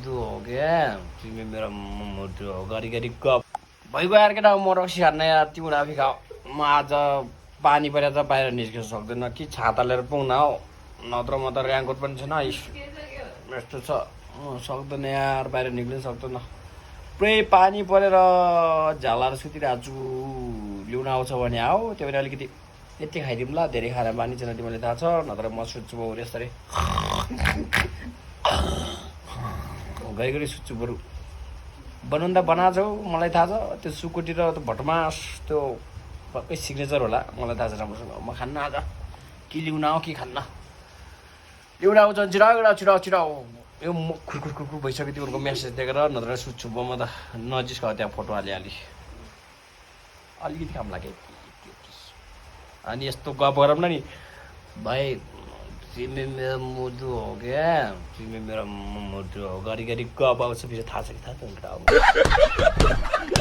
मुटु हो क्या तिमी मेरो मुटु हो घरिघरि गफ भइगयो यार केटा म रक्सी खान्न यार तिम्रो आफै खाऊ म आज पानी परेर त बाहिर निस्किन सक्दैन कि छाता लिएर पाउन हौ नत्र म त ऱ्याङ्कोट पनि छैन यस्तो छ सक्दैन यार बाहिर निक्लिन सक्दैन पुरै पानी परेर झालाएर सुतिरहेको छु ल्याउन आउँछ भने आऊ त्यो पनि अलिकति यति खाइदिउँ ल धेरै खाएर बानी छैन तिमीलाई थाहा छ नत्र म सुत्छु बरु यसरी घरिघरि सुत्छु बरु बनाउनु त बनाएको छौ मलाई थाहा छ त्यो सुकुटी र भटमास त्यो पक्कै सिग्नेचर होला मलाई थाहा छ राम्रोसँग म खान्न आज कि ल्याउन आऊ कि खान्न ल्याउन आउँछ छिराउ छिराउ छिराउ यो म खुरखुर खुरखुर भइसक्यो तिमीहरूको मेसेज देखेर नत्र सुत्छु म त नजिस्क त्यहाँ फोटो हालिहालेँ अलिकति काम लाग्यो अनि यस्तो गफ गरौँ न नि भाइ तिमी मेरो मुटु हो क्या तिमी मेरो मुटु हो घरिघरि गफ आउँछ फेरि थाहा छ कि थाहा छैन